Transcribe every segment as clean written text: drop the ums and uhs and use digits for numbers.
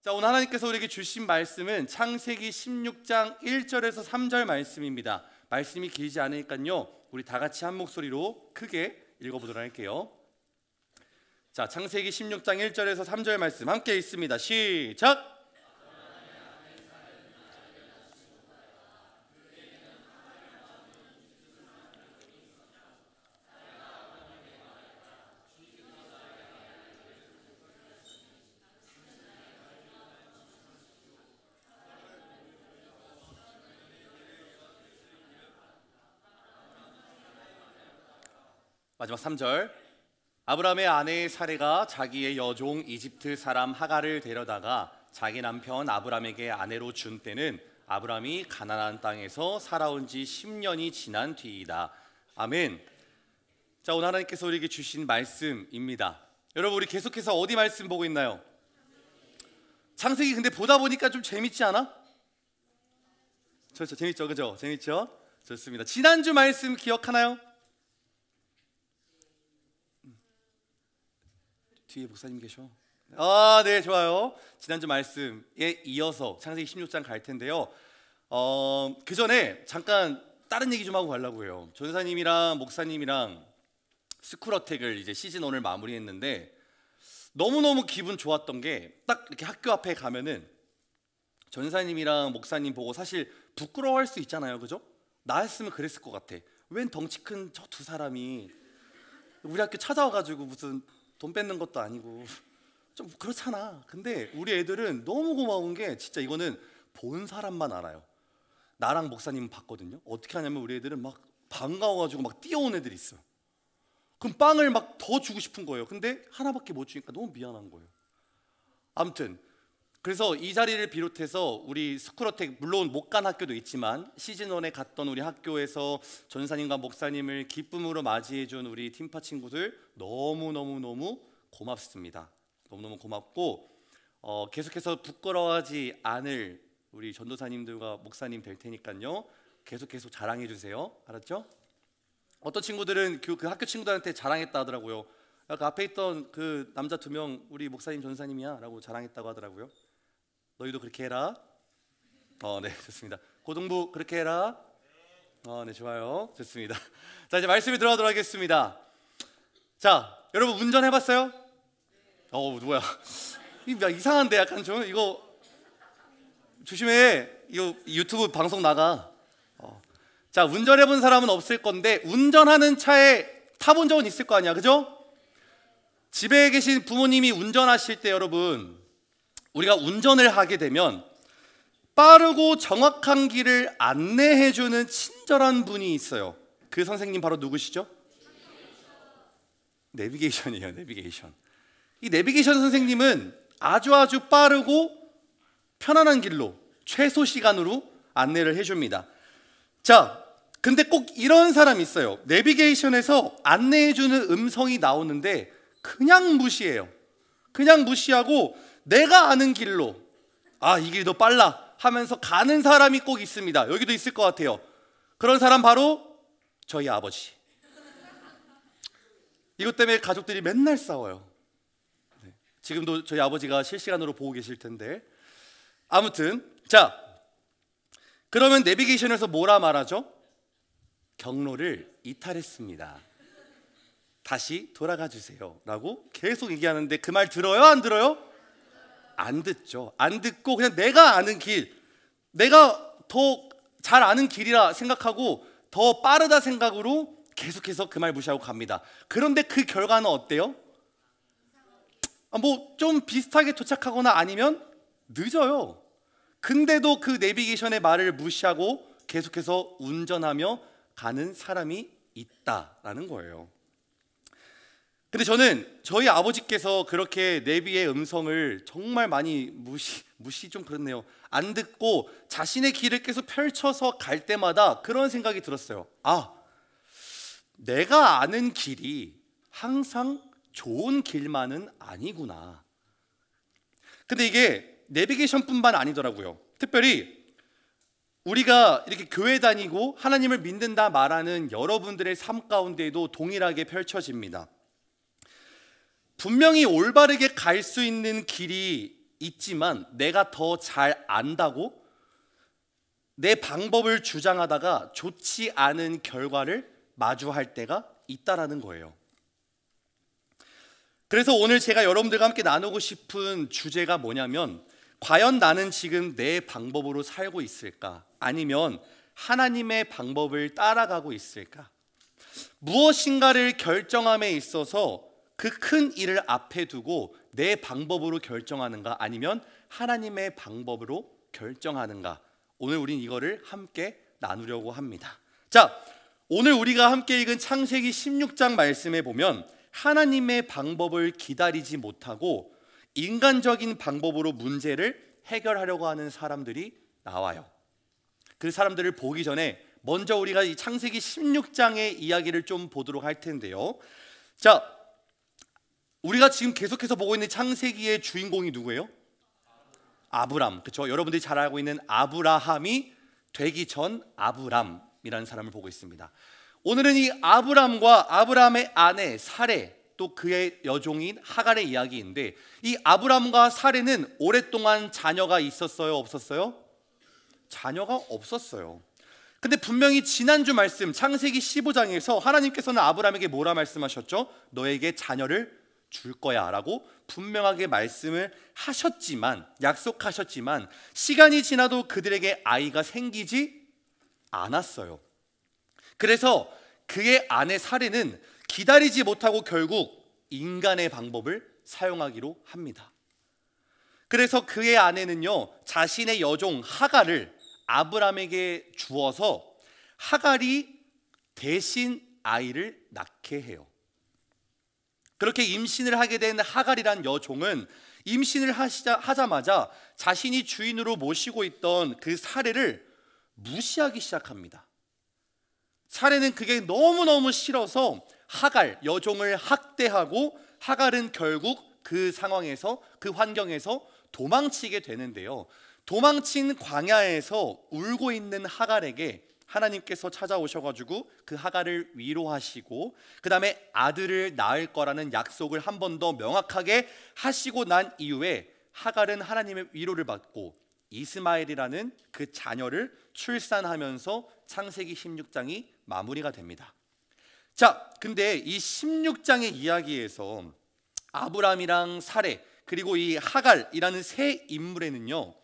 자, 오늘 하나님께서 우리에게 주신 말씀은 창세기 16장 1절에서 3절 말씀입니다. 말씀이 길지 않으니까요, 우리 다 같이 한 목소리로 크게 읽어보도록 할게요. 자, 창세기 16장 1절에서 3절 말씀 함께 읽습니다. 시작! 마지막 3절. 아브라함의 아내 사레가 자기의 여종 이집트 사람 하갈을 데려다가 자기 남편 아브라함에게 아내로 준 때는 아브라함이 가나안 땅에서 살아온 지 10년이 지난 뒤이다. 아멘. 자, 오늘 하나님께서 우리에게 주신 말씀입니다. 여러분, 우리 계속해서 어디 말씀 보고 있나요? 창세기. 근데 보다 보니까 좀 재밌지 않아? 재밌죠, 그죠? 재밌죠? 좋습니다. 지난주 말씀 기억하나요? 뒤에 목사님 계셔. 네, 좋아요. 지난주 말씀에 이어서 창세기 16장 갈 텐데요. 그 전에 잠깐 다른 얘기 좀 하고 가려고 해요. 전사님이랑 목사님이랑 스쿨어택을 이제 시즌 1을 마무리했는데 너무너무 기분 좋았던 게, 딱 이렇게 학교 앞에 가면은 전사님이랑 목사님 보고 사실 부끄러워할 수 있잖아요, 그죠? 나였으면 그랬을 것 같아. 웬 덩치 큰 저 두 사람이 우리 학교 찾아와가지고 무슨 돈 뺏는 것도 아니고 좀 그렇잖아. 근데 우리 애들은 너무 고마운 게, 진짜 이거는 본 사람만 알아요. 나랑 목사님은 봤거든요. 어떻게 하냐면 우리 애들은 막 반가워가지고 막 뛰어온 애들이 있어요. 그럼 빵을 막 더 주고 싶은 거예요. 근데 하나밖에 못 주니까 너무 미안한 거예요. 아무튼 그래서 이 자리를 비롯해서 우리 스쿨어택, 물론 못 간 학교도 있지만 시즌 1에 갔던 우리 학교에서 전사님과 목사님을 기쁨으로 맞이해준 우리 팀파 친구들 너무너무 고맙습니다. 너무너무 고맙고, 계속해서 부끄러워하지 않을 우리 전도사님들과 목사님 될 테니까요, 계속 자랑해 주세요. 알았죠? 어떤 친구들은 그 학교 친구들한테 자랑했다 하더라고요. 그 앞에 있던 그 남자 2명 우리 목사님 전사님이야 라고 자랑했다고 하더라고요. 너희도 그렇게 해라. 네, 좋습니다. 고등부 그렇게 해라. 네, 좋아요. 좋습니다. 자, 이제 말씀에 들어가도록 하겠습니다. 자, 여러분 운전해봤어요? 뭐야, 이상한데 약간 좀 이거 조심해. 이거 유튜브 방송 나가. 자, 운전해본 사람은 없을 건데 운전하는 차에 타본 적은 있을 거 아니야, 그죠? 집에 계신 부모님이 운전하실 때 여러분, 우리가 운전을 하게 되면 빠르고 정확한 길을 안내해주는 친절한 분이 있어요. 그 선생님 바로 누구시죠? 내비게이션이에요. 내비게이션. 이 내비게이션 선생님은 아주 빠르고 편안한 길로 최소 시간으로 안내를 해줍니다. 자, 근데 꼭 이런 사람이 있어요. 내비게이션에서 안내해주는 음성이 나오는데 그냥 무시해요. 그냥 무시하고 내가 아는 길로, 이 길이 더 빨라 하면서 가는 사람이 꼭 있습니다. 여기도 있을 것 같아요. 그런 사람 바로 저희 아버지. 이것 때문에 가족들이 맨날 싸워요. 지금도 저희 아버지가 실시간으로 보고 계실 텐데. 아무튼 자, 그러면 내비게이션에서 뭐라 말하죠? 경로를 이탈했습니다. 다시 돌아가 주세요 라고 계속 얘기하는데 그 말 들어요? 안 들어요? 안 듣죠. 안 듣고 그냥 내가 아는 길, 내가 더 잘 아는 길이라 생각하고 더 빠르다 생각으로 계속해서 그 말 무시하고 갑니다. 그런데 그 결과는 어때요? 뭐 좀 비슷하게 도착하거나 아니면 늦어요. 근데도 그 내비게이션의 말을 무시하고 계속해서 운전하며 가는 사람이 있다라는 거예요. 근데 저는 저희 아버지께서 그렇게 내비의 음성을 정말 많이 무시 좀 그렇네요. 안 듣고 자신의 길을 계속 펼쳐서 갈 때마다 그런 생각이 들었어요. 내가 아는 길이 항상 좋은 길만은 아니구나. 근데 이게 내비게이션뿐만 아니더라고요. 특별히 우리가 이렇게 교회 다니고 하나님을 믿는다 말하는 여러분들의 삶 가운데에도 동일하게 펼쳐집니다. 분명히 올바르게 갈 수 있는 길이 있지만 내가 더 잘 안다고 내 방법을 주장하다가 좋지 않은 결과를 마주할 때가 있다라는 거예요. 그래서 오늘 제가 여러분들과 함께 나누고 싶은 주제가 뭐냐면, 과연 나는 지금 내 방법으로 살고 있을까? 아니면 하나님의 방법을 따라가고 있을까? 무엇인가를 결정함에 있어서 그 큰 일을 앞에 두고 내 방법으로 결정하는가? 아니면 하나님의 방법으로 결정하는가? 오늘 우린 이거를 함께 나누려고 합니다. 자, 오늘 우리가 함께 읽은 창세기 16장 말씀에 보면 하나님의 방법을 기다리지 못하고 인간적인 방법으로 문제를 해결하려고 하는 사람들이 나와요. 그 사람들을 보기 전에 먼저 우리가 이 창세기 16장의 이야기를 좀 보도록 할 텐데요. 자, 우리가 지금 계속해서 보고 있는 창세기의 주인공이 누구예요? 아브람, 그렇죠? 여러분들이 잘 알고 있는 아브라함이 되기 전 아브람이라는 사람을 보고 있습니다. 오늘은 이 아브람과 아브람의 아내 사레, 또 그의 여종인 하갈의 이야기인데, 이 아브람과 사레는 오랫동안 자녀가 있었어요, 없었어요? 자녀가 없었어요. 근데 분명히 지난주 말씀 창세기 15장에서 하나님께서는 아브람에게 뭐라 말씀하셨죠? 너에게 자녀를 줄 거야 라고 분명하게 말씀을 하셨지만, 약속하셨지만 시간이 지나도 그들에게 아이가 생기지 않았어요. 그래서 그의 아내 사레는 기다리지 못하고 결국 인간의 방법을 사용하기로 합니다. 그래서 그의 아내는요, 자신의 여종 하갈을 아브람에게 주어서 하갈이 대신 아이를 낳게 해요. 그렇게 임신을 하게 된 하갈이란 여종은 임신을 하자마자 자신이 주인으로 모시고 있던 그 사레를 무시하기 시작합니다. 사레는 그게 너무너무 싫어서 하갈, 여종을 학대하고 하갈은 결국 그 상황에서, 그 환경에서 도망치게 되는데요. 도망친 광야에서 울고 있는 하갈에게 하나님께서 찾아오셔가지고 그 하갈을 위로하시고, 그 다음에 아들을 낳을 거라는 약속을 한 번 더 명확하게 하시고 난 이후에 하갈은 하나님의 위로를 받고 이스마엘이라는 그 자녀를 출산하면서 창세기 16장이 마무리가 됩니다. 자, 근데 이 16장의 이야기에서 아브람이랑 사레 그리고 이 하갈이라는 세 인물에는요,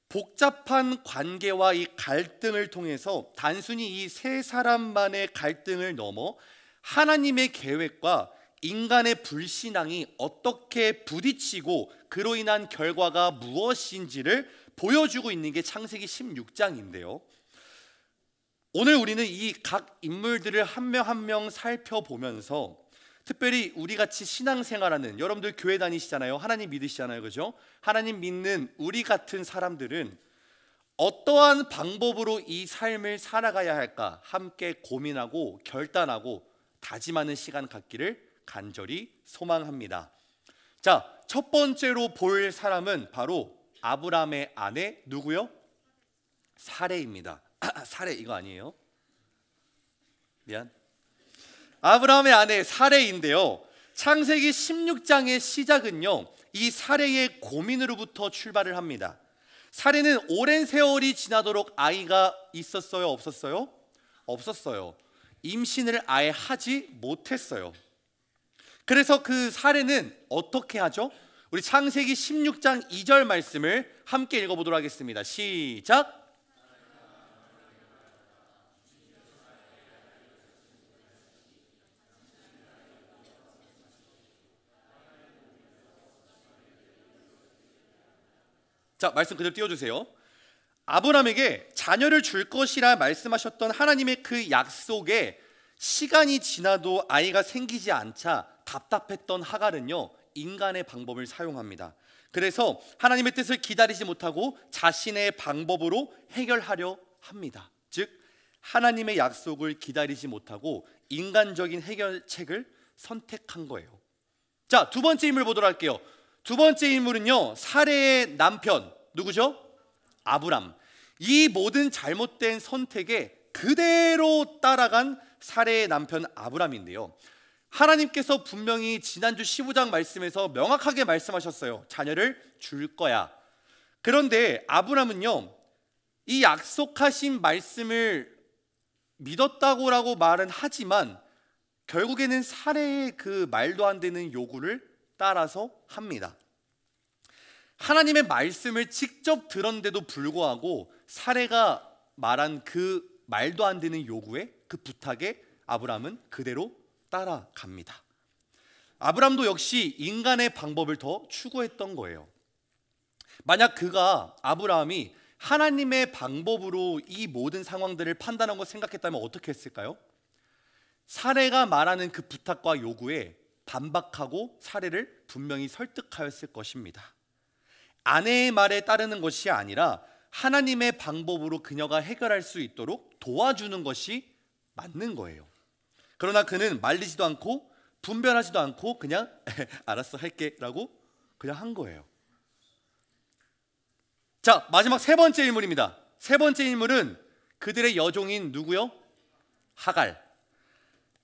복잡한 관계와 이 갈등을 통해서 단순히 이 세 사람만의 갈등을 넘어 하나님의 계획과 인간의 불신앙이 어떻게 부딪히고 그로 인한 결과가 무엇인지를 보여주고 있는 게 창세기 16장인데요. 오늘 우리는 이 각 인물들을 한 명 한 명 살펴보면서, 특별히 우리 같이 신앙생활하는 여러분들 교회 다니시잖아요. 하나님 믿으시잖아요, 그죠? 하나님 믿는 우리 같은 사람들은 어떠한 방법으로 이 삶을 살아가야 할까 함께 고민하고 결단하고 다짐하는 시간 갖기를 간절히 소망합니다. 자, 첫 번째로 볼 사람은 바로 아브람의 아내 누구요? 사레입니다. 사레 이거 아니에요? 미안. 아브라함의 아내 사레인데요, 창세기 16장의 시작은요, 이 사레의 고민으로부터 출발을 합니다. 사레는 오랜 세월이 지나도록 아이가 있었어요, 없었어요? 없었어요. 임신을 아예 하지 못했어요. 그래서 그 사레는 어떻게 하죠? 우리 창세기 16장 2절 말씀을 함께 읽어보도록 하겠습니다. 시작. 자, 말씀 그대로 띄워주세요. 아브람에게 자녀를 줄 것이라 말씀하셨던 하나님의 그 약속에 시간이 지나도 아이가 생기지 않자 답답했던 하갈은요, 인간의 방법을 사용합니다. 그래서 하나님의 뜻을 기다리지 못하고 자신의 방법으로 해결하려 합니다. 즉 하나님의 약속을 기다리지 못하고 인간적인 해결책을 선택한 거예요. 자, 두 번째 인물 보도록 할게요. 두 번째 인물은요, 사레의 남편 누구죠? 아브람. 이 모든 잘못된 선택에 그대로 따라간 사레의 남편 아브람인데요, 하나님께서 분명히 지난주 15장 말씀에서 명확하게 말씀하셨어요. 자녀를 줄 거야. 그런데 아브라함은요, 이 약속하신 말씀을 믿었다고라고 말은 하지만 결국에는 사례의 그 말도 안 되는 요구를 따라서 합니다. 하나님의 말씀을 직접 들었는데도 불구하고 사례가 말한 그 말도 안 되는 요구에, 그 부탁에 아브라함은 그대로 따라갑니다. 아브라함도 역시 인간의 방법을 더 추구했던 거예요. 만약 아브라함이 하나님의 방법으로 이 모든 상황들을 판단하고 생각했다면 어떻게 했을까요? 사례가 말하는 그 부탁과 요구에 반박하고 사례를 분명히 설득하였을 것입니다. 아내의 말에 따르는 것이 아니라 하나님의 방법으로 그녀가 해결할 수 있도록 도와주는 것이 맞는 거예요. 그러나 그는 말리지도 않고 분별하지도 않고 그냥 알았어 할게 라고 그냥 한 거예요. 자, 마지막 세 번째 인물입니다. 세 번째 인물은 그들의 여종인 누구요? 하갈.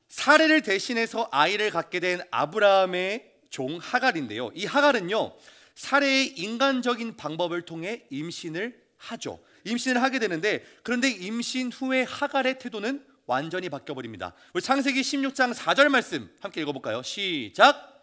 사례를 대신해서 아이를 갖게 된 아브라함의 종 하갈인데요, 이 하갈은요, 사례의 인간적인 방법을 통해 임신을 하죠. 임신을 하게 되는데, 그런데 임신 후에 하갈의 태도는 완전히 바뀌어버립니다. 우리 창세기 16장 4절 말씀 함께 읽어볼까요? 시작!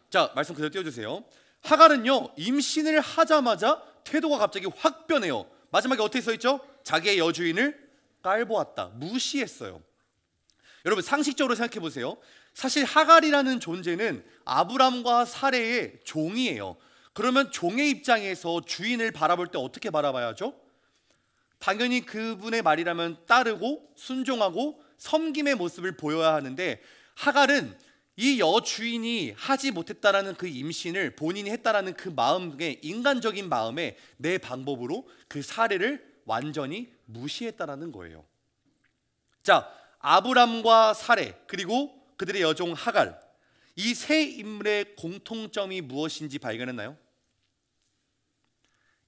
자, 말씀 그대로 띄워주세요. 하갈은요, 임신을 하자마자 태도가 갑자기 확 변해요. 마지막에 어떻게 써있죠? 자기의 여주인을 깔보았다, 무시했어요. 여러분, 상식적으로 생각해 보세요. 사실 하갈이라는 존재는 아브람과 사레의 종이에요. 그러면 종의 입장에서 주인을 바라볼 때 어떻게 바라봐야죠? 당연히 그분의 말이라면 따르고 순종하고 섬김의 모습을 보여야 하는데, 하갈은 이 여주인이 하지 못했다라는 그 임신을 본인이 했다라는 그 마음에, 인간적인 마음에 내 방법으로 그 사례를 완전히 무시했다라는 거예요. 자, 아브람과 사레 그리고 그들의 여종 하갈, 이 세 인물의 공통점이 무엇인지 발견했나요?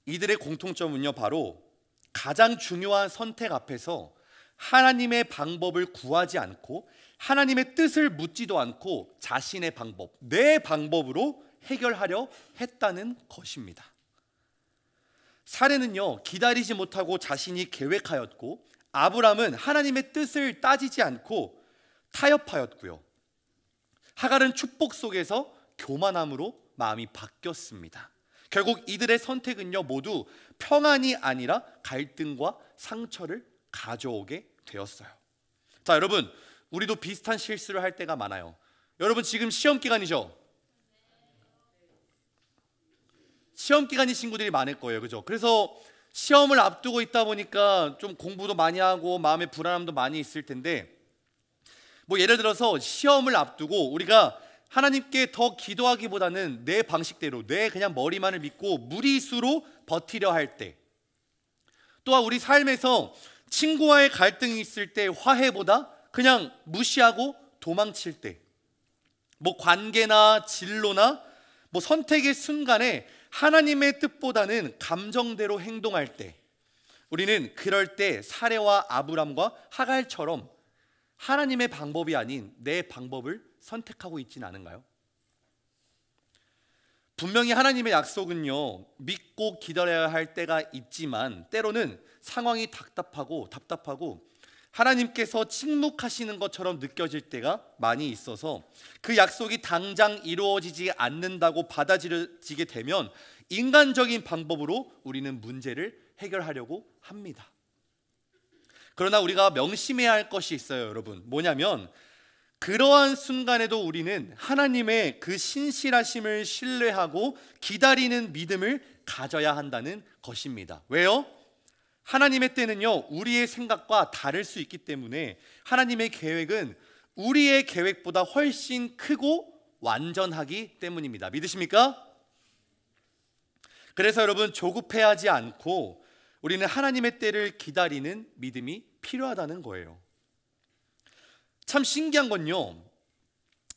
이들의 공통점은요, 바로 가장 중요한 선택 앞에서 하나님의 방법을 구하지 않고 하나님의 뜻을 묻지도 않고 자신의 방법, 내 방법으로 해결하려 했다는 것입니다. 사례는요, 기다리지 못하고 자신이 계획하였고, 아브람은 하나님의 뜻을 따지지 않고 타협하였고요, 하갈은 축복 속에서 교만함으로 마음이 바뀌었습니다. 결국 이들의 선택은요, 모두 평안이 아니라 갈등과 상처를 가져오게 되었어요. 자, 여러분, 우리도 비슷한 실수를 할 때가 많아요. 여러분, 지금 시험 기간이죠? 시험 기간인 친구들이 많을 거예요, 그죠? 그래서 시험을 앞두고 있다 보니까 좀 공부도 많이 하고 마음의 불안함도 많이 있을 텐데, 뭐 예를 들어서 시험을 앞두고 우리가 하나님께 더 기도하기보다는 내 방식대로, 내 그냥 머리만을 믿고 무리수로 버티려 할 때, 또한 우리 삶에서 친구와의 갈등이 있을 때 화해보다 그냥 무시하고 도망칠 때, 뭐 관계나 진로나 뭐 선택의 순간에 하나님의 뜻보다는 감정대로 행동할 때, 우리는 그럴 때 사레와 아브람과 하갈처럼 하나님의 방법이 아닌 내 방법을 선택하고 있지는 않은가요? 분명히 하나님의 약속은요, 믿고 기다려야 할 때가 있지만 때로는 상황이 답답하고 하나님께서 침묵하시는 것처럼 느껴질 때가 많이 있어서 그 약속이 당장 이루어지지 않는다고 받아들여지게 되면 인간적인 방법으로 우리는 문제를 해결하려고 합니다. 그러나 우리가 명심해야 할 것이 있어요, 여러분. 뭐냐면, 그러한 순간에도 우리는 하나님의 그 신실하심을 신뢰하고 기다리는 믿음을 가져야 한다는 것입니다. 왜요? 하나님의 때는요, 우리의 생각과 다를 수 있기 때문에 하나님의 계획은 우리의 계획보다 훨씬 크고 완전하기 때문입니다. 믿으십니까? 그래서 여러분, 조급해하지 않고 우리는 하나님의 때를 기다리는 믿음이 필요하다는 거예요. 참 신기한 건요,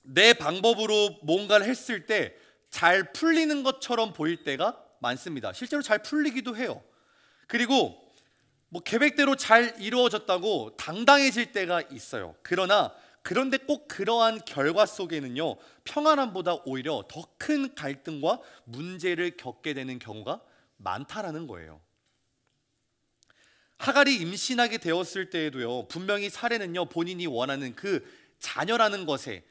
내 방법으로 뭔가를 했을 때 잘 풀리는 것처럼 보일 때가 많습니다. 실제로 잘 풀리기도 해요. 그리고 뭐 계획대로 잘 이루어졌다고 당당해질 때가 있어요. 그런데 꼭 그러한 결과 속에는요, 평안함보다 오히려 더 큰 갈등과 문제를 겪게 되는 경우가 많다라는 거예요. 하갈이 임신하게 되었을 때에도요, 분명히 사례는요, 본인이 원하는 그 자녀라는 것에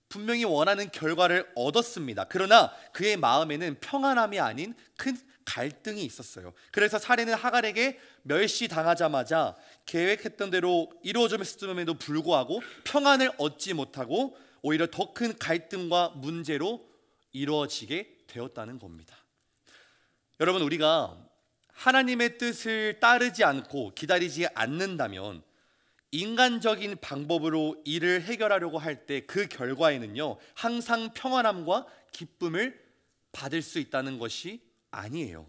분명히 원하는 결과를 얻었습니다. 그러나 그의 마음에는 평안함이 아닌 큰 갈등이 있었어요. 그래서 사례는 하갈에게 멸시당하자마자 계획했던 대로 이루어졌음에도 불구하고 평안을 얻지 못하고 오히려 더 큰 갈등과 문제로 이루어지게 되었다는 겁니다. 여러분, 우리가 하나님의 뜻을 따르지 않고 기다리지 않는다면 인간적인 방법으로 일을 해결하려고 할 때 그 결과에는요, 항상 평안함과 기쁨을 받을 수 있다는 것이 아니에요.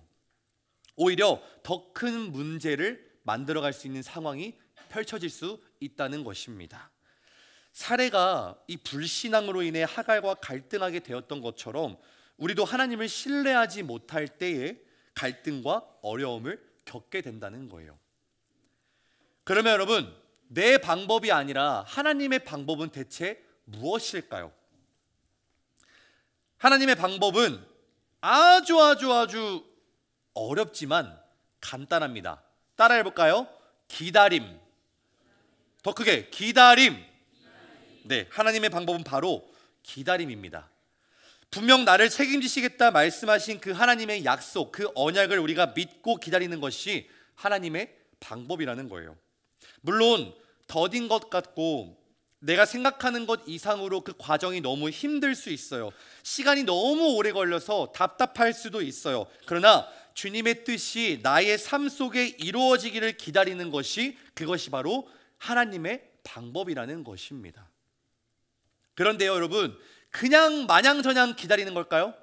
오히려 더 큰 문제를 만들어갈 수 있는 상황이 펼쳐질 수 있다는 것입니다. 사례가 이 불신앙으로 인해 하갈과 갈등하게 되었던 것처럼 우리도 하나님을 신뢰하지 못할 때에 갈등과 어려움을 겪게 된다는 거예요. 그러면 여러분, 내 방법이 아니라 하나님의 방법은 대체 무엇일까요? 하나님의 방법은 아주 어렵지만 간단합니다. 따라해 볼까요? 기다림. 더 크게, 기다림. 네, 하나님의 방법은 바로 기다림입니다. 분명 나를 책임지시겠다 말씀하신 그 하나님의 약속, 그 언약을 우리가 믿고 기다리는 것이 하나님의 방법이라는 거예요. 물론 더딘 것 같고 내가 생각하는 것 이상으로 그 과정이 너무 힘들 수 있어요. 시간이 너무 오래 걸려서 답답할 수도 있어요. 그러나 주님의 뜻이 나의 삶 속에 이루어지기를 기다리는 것이, 그것이 바로 하나님의 방법이라는 것입니다. 그런데요, 여러분, 그냥 마냥저냥 기다리는 걸까요?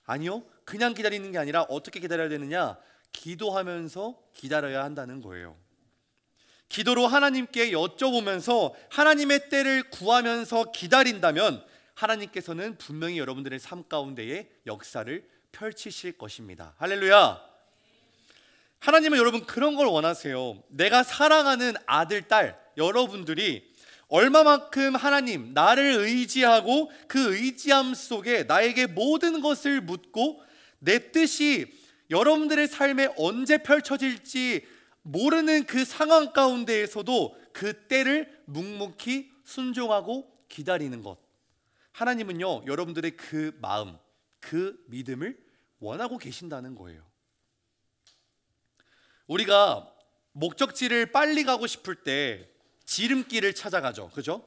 아니요. 그냥 기다리는 게 아니라 어떻게 기다려야 되느냐? 기도하면서 기다려야 한다는 거예요. 기도로 하나님께 여쭤보면서 하나님의 때를 구하면서 기다린다면 하나님께서는 분명히 여러분들의 삶 가운데에 역사를 펼치실 것입니다. 할렐루야. 하나님은 여러분 그런 걸 원하세요. 내가 사랑하는 아들, 딸, 여러분들이 얼마만큼 하나님, 나를 의지하고 그 의지함 속에 나에게 모든 것을 묻고 내 뜻이 여러분들의 삶에 언제 펼쳐질지 모르는 그 상황 가운데에서도 그 때를 묵묵히 순종하고 기다리는 것, 하나님은요, 여러분들의 그 마음, 그 믿음을 원하고 계신다는 거예요. 우리가 목적지를 빨리 가고 싶을 때 지름길을 찾아가죠. 그죠?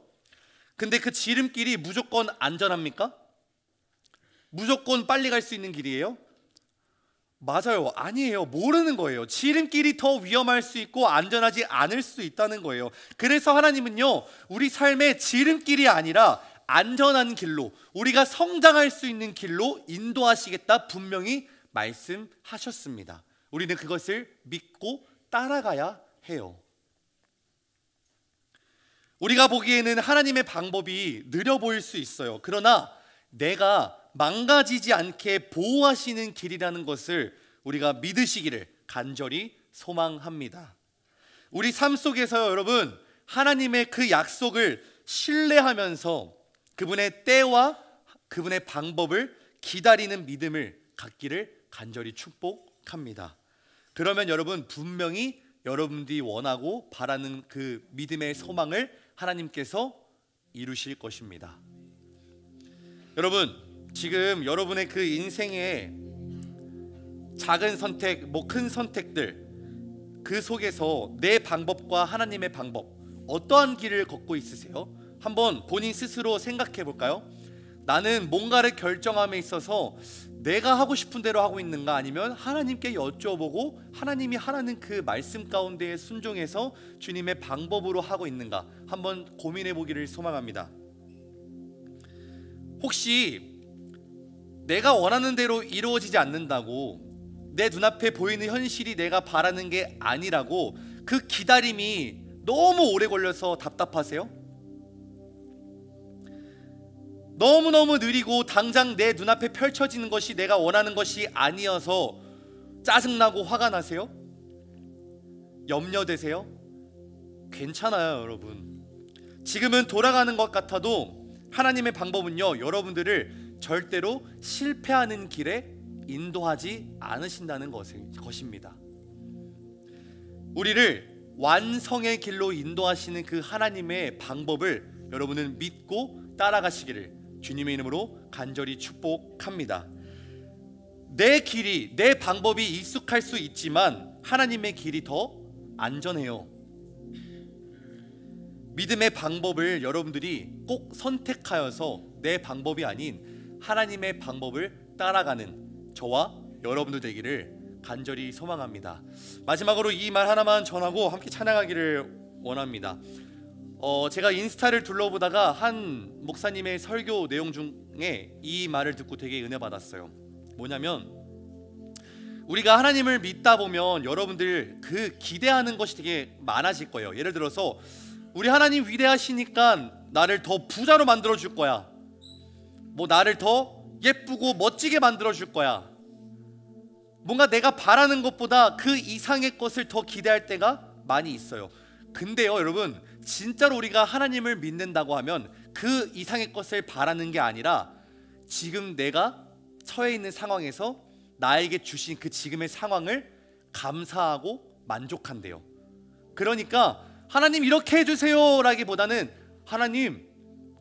근데 그 지름길이 무조건 안전합니까? 무조건 빨리 갈 수 있는 길이에요? 맞아요. 아니에요. 모르는 거예요. 지름길이 더 위험할 수 있고 안전하지 않을 수 있다는 거예요. 그래서 하나님은요, 우리 삶의 지름길이 아니라 안전한 길로, 우리가 성장할 수 있는 길로 인도하시겠다 분명히 말씀하셨습니다. 우리는 그것을 믿고 따라가야 해요. 우리가 보기에는 하나님의 방법이 느려 보일 수 있어요. 그러나 내가 망가지지 않게 보호하시는 길이라는 것을 우리가 믿으시기를 간절히 소망합니다. 우리 삶 속에서 여러분, 하나님의 그 약속을 신뢰하면서 그분의 때와 그분의 방법을 기다리는 믿음을 갖기를 간절히 축복합니다. 그러면 여러분, 분명히 여러분들이 원하고 바라는 그 믿음의 소망을 하나님께서 이루실 것입니다. 여러분, 지금 여러분의 그 인생의 작은 선택, 큰 선택들, 그 속에서 내 방법과 하나님의 방법, 어떠한 길을 걷고 있으세요? 한번 본인 스스로 생각해 볼까요? 나는 뭔가를 결정함에 있어서 내가 하고 싶은 대로 하고 있는가, 아니면 하나님께 여쭤보고 하나님이 하라는 그 말씀 가운데에 순종해서 주님의 방법으로 하고 있는가, 한번 고민해 보기를 소망합니다. 혹시 내가 원하는 대로 이루어지지 않는다고, 내 눈앞에 보이는 현실이 내가 바라는 게 아니라고 그 기다림이 너무 오래 걸려서 답답하세요? 너무너무 느리고 당장 내 눈앞에 펼쳐지는 것이 내가 원하는 것이 아니어서 짜증나고 화가 나세요? 염려되세요? 괜찮아요, 여러분. 지금은 돌아가는 것 같아도 하나님의 방법은요, 여러분들을 절대로 실패하는 길에 인도하지 않으신다는 것입니다. 우리를 완성의 길로 인도하시는 그 하나님의 방법을 여러분은 믿고 따라가시기를 주님의 이름으로 간절히 축복합니다. 내 길이, 내 방법이 익숙할 수 있지만 하나님의 길이 더 안전해요. 믿음의 방법을 여러분들이 꼭 선택하여서 내 방법이 아닌 하나님의 방법을 따라가는 저와 여러분들 되기를 간절히 소망합니다. 마지막으로 이 말 하나만 전하고 함께 찬양하기를 원합니다. 제가 인스타를 둘러보다가 한 목사님의 설교 내용 중에 이 말을 듣고 되게 은혜 받았어요. 뭐냐면, 우리가 하나님을 믿다 보면 여러분들 그 기대하는 것이 되게 많아질 거예요. 예를 들어서 우리 하나님 위대하시니까 나를 더 부자로 만들어 줄 거야, 뭐 나를 더 예쁘고 멋지게 만들어 줄 거야, 뭔가 내가 바라는 것보다 그 이상의 것을 더 기대할 때가 많이 있어요. 근데요, 여러분, 진짜로 우리가 하나님을 믿는다고 하면 그 이상의 것을 바라는 게 아니라 지금 내가 처해 있는 상황에서 나에게 주신 그 지금의 상황을 감사하고 만족한대요. 그러니까 하나님 이렇게 해주세요 라기보다는 하나님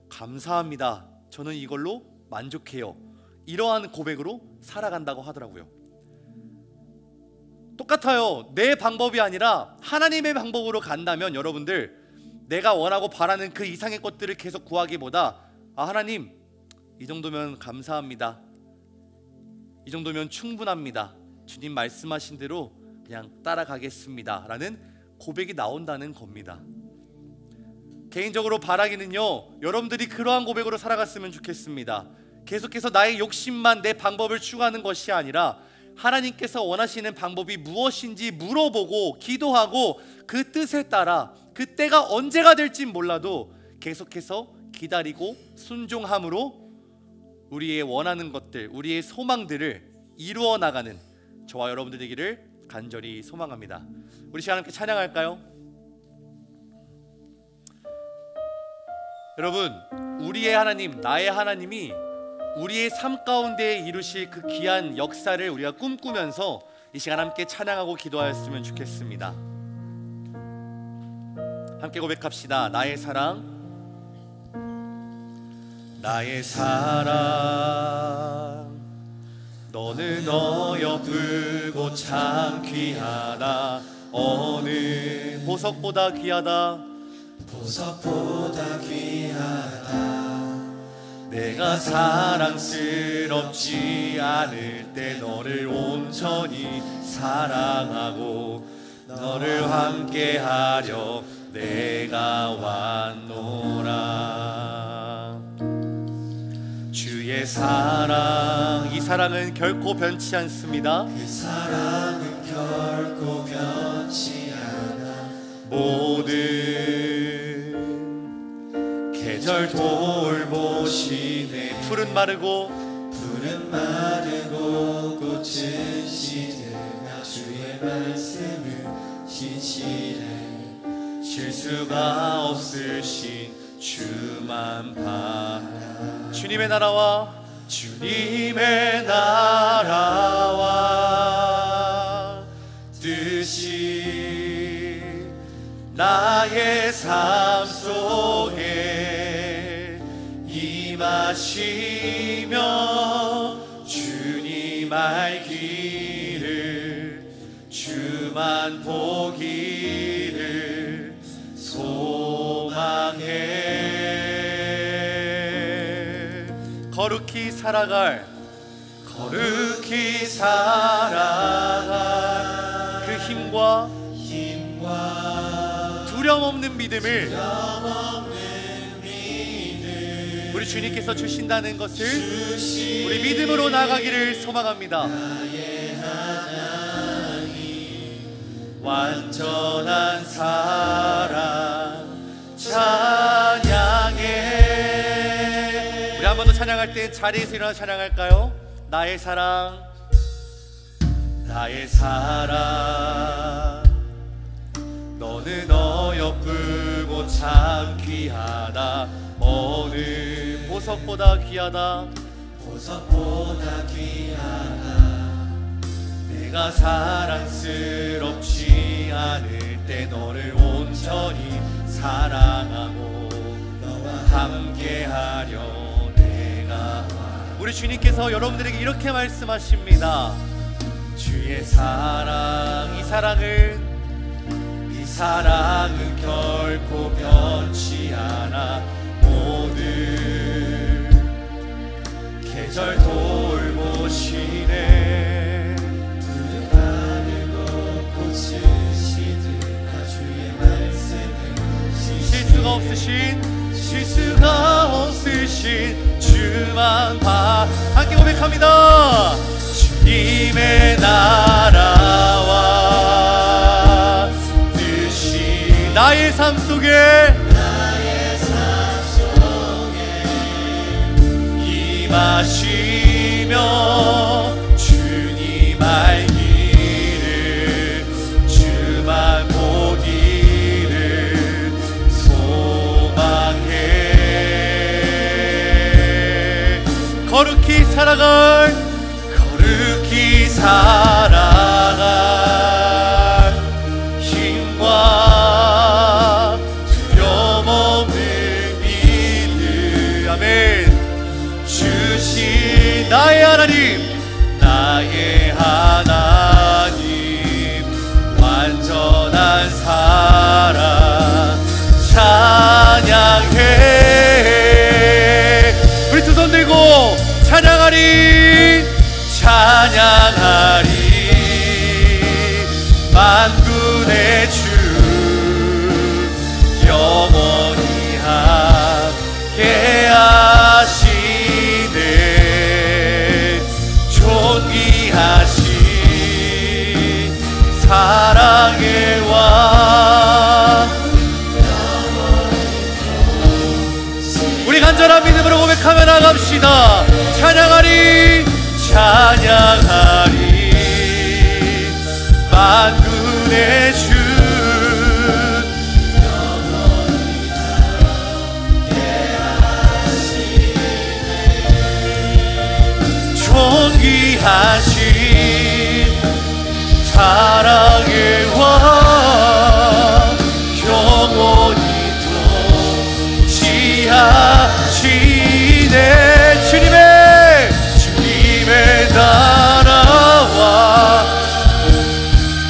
감사합니다, 저는 이걸로 만족해요, 이러한 고백으로 살아간다고 하더라고요. 똑같아요. 내 방법이 아니라 하나님의 방법으로 간다면 여러분들, 내가 원하고 바라는 그 이상의 것들을 계속 구하기보다 하나님 이 정도면 감사합니다, 이 정도면 충분합니다, 주님 말씀하신 대로 그냥 따라가겠습니다 라는 고백이 나온다는 겁니다. 개인적으로 바라기는요, 여러분들이 그러한 고백으로 살아갔으면 좋겠습니다. 계속해서 나의 욕심만, 내 방법을 추구하는 것이 아니라 하나님께서 원하시는 방법이 무엇인지 물어보고 기도하고 그 뜻에 따라 그 때가 언제가 될진 몰라도 계속해서 기다리고 순종함으로 우리의 원하는 것들, 우리의 소망들을 이루어 나가는 저와 여러분들 되기를 간절히 소망합니다. 우리 시간 함께 찬양할까요? 여러분, 우리의 하나님, 나의 하나님이 우리의 삶 가운데 이루실 그 귀한 역사를 우리가 꿈꾸면서 이 시간 함께 찬양하고 기도하였으면 좋겠습니다. 함께 고백합시다. 나의 사랑, 나의 사랑, 너는 어여쁘고 참 귀하다. 어느 보석보다 귀하다. 보석보다 귀하다. 내가 사랑스럽지 않을 때 너를 온전히 사랑하고 너를 함께하려 내가 왔노라. 주의 사랑, 이 사랑은 결코 변치 않습니다. 그 사랑은 결코 변치 않아. 모든 계절 돌보시네. 푸른 마르고 꽃은 시들며 주의 말씀은 신실해. 실수가 없으신 주만 바라. 주님의 나라와 주님의 나라와 뜻이 나의 삶 속에 임하시며 주님 알기를 주만 보기를 소망해. 거룩히 살아갈 그 힘과 두려움 없는 믿음을 우리 주님께서 주신다는 것을 우리 믿음으로 나가기를 소망합니다. 완전한 사랑 찬양해. 우리 한 번 더 찬양할 때 자리에서 일어나 찬양할까요? 나의 사랑, 나의 사랑 너는 어여쁘고 참 귀하다. 어느 보석보다 귀하다. 보석보다 귀하다. 내가 사랑스럽지 않을 때 너를 온전히 사랑하고 너와 함께하려 내가 와. 우리 주님께서 여러분들에게 이렇게 말씀하십니다. 주의 사랑, 이 사랑은 결코 변치 않아. 모든 계절 돌보시네. 푸른 하늘도 고치시듯 나 주의 말씀을 실수가 없으신 주만 봐. 함께 고백합니다. 주님의 나라와 뜻이 나의 삶 속에 임하시며 주님 알기를 주만 보기를 소망해. 거룩히 살아갈 힘과 두려움 없는 믿음. 아멘. 주신 나의 하나님 완전한 사랑 찬양해. 우리 두 손 들고 찬양하리 만군의 주 영원히 함께 하시네. 존귀하신 사랑의 왕. 우리 간절한 믿음으로 고백하며 나갑시다. 찬양하리 만군의 주 영원히 함께하시네. 존귀하신 사랑의 왕 영원히 통치하시네. 주님의 나라와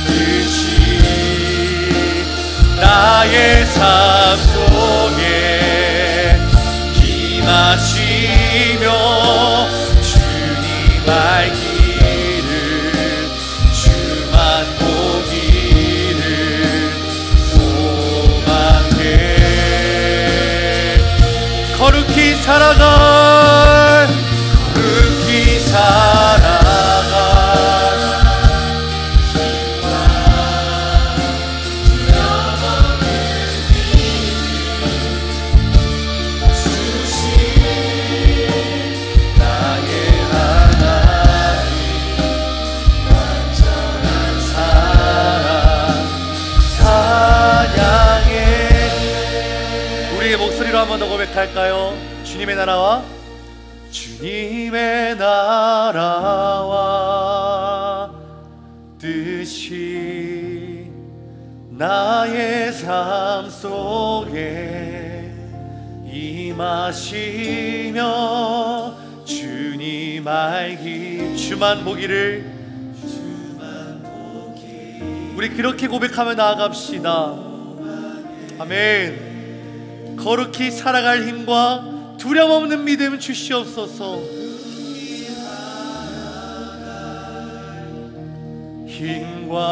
뜻이 나의 삶 속에 임하시며 주님 알기를 주만 보기를 소망해. 거룩히 살아갈 한 번 더 고백할까요? 주님의 나라와 뜻이 나의 삶 속에 임하시며 주님 알기 주만 보기를. 우리 그렇게 고백하며 나아갑시다. 아멘. 거룩히 살아갈 힘과 두려움 없는 믿음 주시옵소서.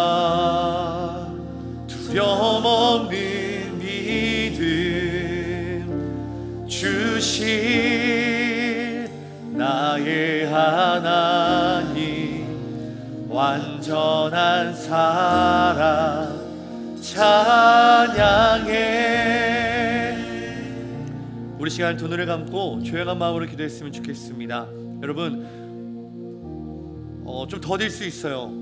힘과 두려움 없는 믿음 주실 나의 하나님 완전한 사랑 찬양해. 우리 시간 두 눈을 감고 조용한 마음으로 기도했으면 좋겠습니다. 여러분 좀 더딜 수 있어요.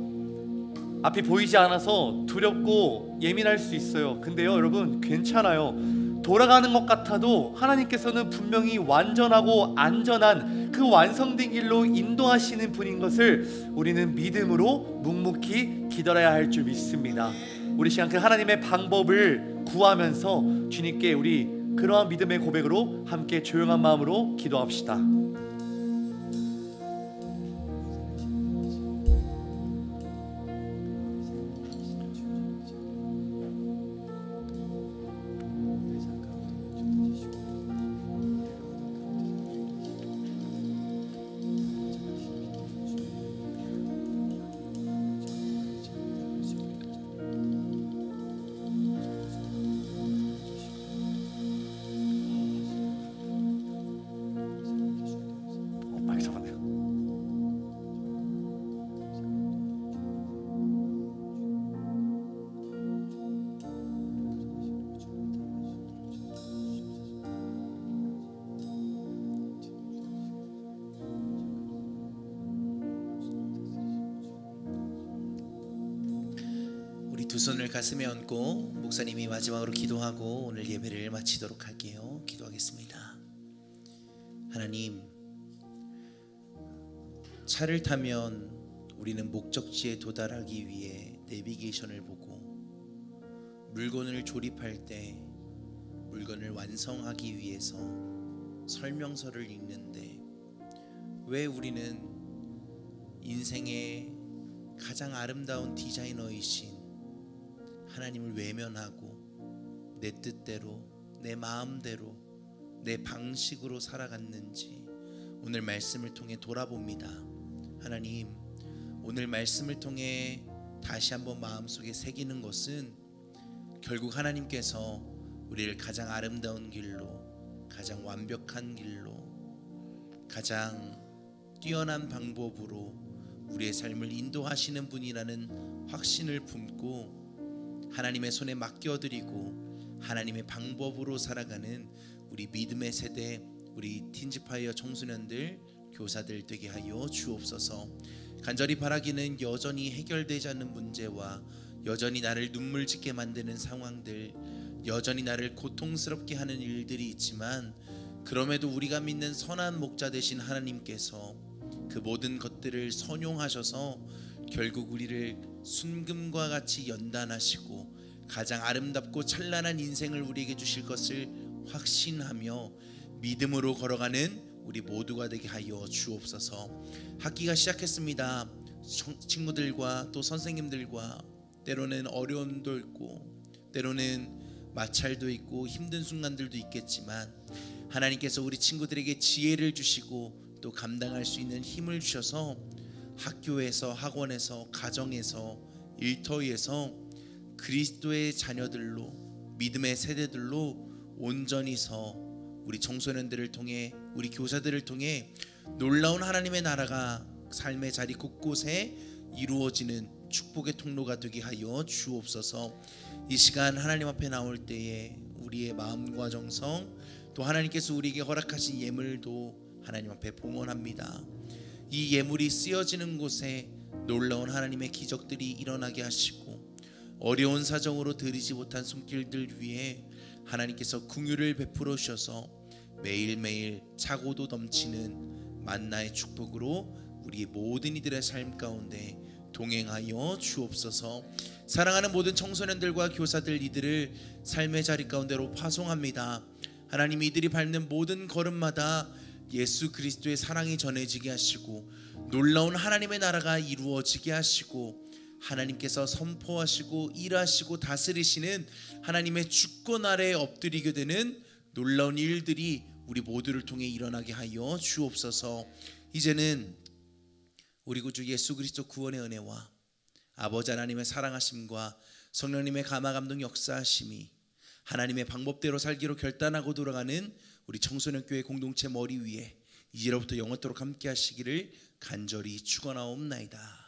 앞이 보이지 않아서 두렵고 예민할 수 있어요. 근데요 여러분, 괜찮아요. 돌아가는 것 같아도 하나님께서는 분명히 완전하고 안전한 그 완성된 길로 인도하시는 분인 것을 우리는 믿음으로 묵묵히 기다려야 할 줄 믿습니다. 우리 시간 그 하나님의 방법을 구하면서 주님께 우리 그러한 믿음의 고백으로 함께 조용한 마음으로 기도합시다. 두 손을 가슴에 얹고 목사님이 마지막으로 기도하고 오늘 예배를 마치도록 할게요. 기도하겠습니다. 하나님, 차를 타면 우리는 목적지에 도달하기 위해 내비게이션을 보고, 물건을 조립할 때 물건을 완성하기 위해서 설명서를 읽는데, 왜 우리는 인생의 가장 아름다운 디자이너이신 하나님을 외면하고 내 뜻대로, 내 마음대로, 내 방식으로 살아갔는지 오늘 말씀을 통해 돌아봅니다. 하나님, 오늘 말씀을 통해 다시 한번 마음속에 새기는 것은 결국 하나님께서 우리를 가장 아름다운 길로, 가장 완벽한 길로, 가장 뛰어난 방법으로 우리의 삶을 인도하시는 분이라는 확신을 품고 하나님의 손에 맡겨드리고 하나님의 방법으로 살아가는 우리 믿음의 세대, 우리 틴즈파이어 청소년들, 교사들 되게 하여 주옵소서. 간절히 바라기는 여전히 해결되지 않는 문제와 여전히 나를 눈물 짓게 만드는 상황들, 여전히 나를 고통스럽게 하는 일들이 있지만, 그럼에도 우리가 믿는 선한 목자 되신 하나님께서 그 모든 것들을 선용하셔서 결국 우리를 순금과 같이 연단하시고 가장 아름답고 찬란한 인생을 우리에게 주실 것을 확신하며 믿음으로 걸어가는 우리 모두가 되게 하여 주옵소서. 학기가 시작했습니다. 친구들과 또 선생님들과 때로는 어려움도 있고 때로는 마찰도 있고 힘든 순간들도 있겠지만, 하나님께서 우리 친구들에게 지혜를 주시고 또 감당할 수 있는 힘을 주셔서 학교에서, 학원에서, 가정에서, 일터에서 그리스도의 자녀들로, 믿음의 세대들로 온전히 서 우리 청소년들을 통해, 우리 교사들을 통해 놀라운 하나님의 나라가 삶의 자리 곳곳에 이루어지는 축복의 통로가 되게 하여 주옵소서. 이 시간 하나님 앞에 나올 때에 우리의 마음과 정성, 또 하나님께서 우리에게 허락하신 예물도 하나님 앞에 봉헌합니다. 이 예물이 쓰여지는 곳에 놀라운 하나님의 기적들이 일어나게 하시고, 어려운 사정으로 드리지 못한 손길들 위에 하나님께서 긍휼을 베풀어 주셔서 매일매일 차고도 넘치는 만나의 축복으로 우리 모든 이들의 삶 가운데 동행하여 주옵소서. 사랑하는 모든 청소년들과 교사들, 이들을 삶의 자리 가운데로 파송합니다. 하나님, 이들이 밟는 모든 걸음마다 예수 그리스도의 사랑이 전해지게 하시고 놀라운 하나님의 나라가 이루어지게 하시고, 하나님께서 선포하시고 일하시고 다스리시는 하나님의 주권 아래에 엎드리게 되는 놀라운 일들이 우리 모두를 통해 일어나게 하여 주옵소서. 이제는 우리 구주 예수 그리스도 구원의 은혜와 아버지 하나님의 사랑하심과 성령님의 감화 감동 역사하심이 하나님의 방법대로 살기로 결단하고 돌아가는 우리 청소년교회 공동체 머리 위에 이제로부터 영원토록 함께 하시기를 간절히 축원하옵나이다.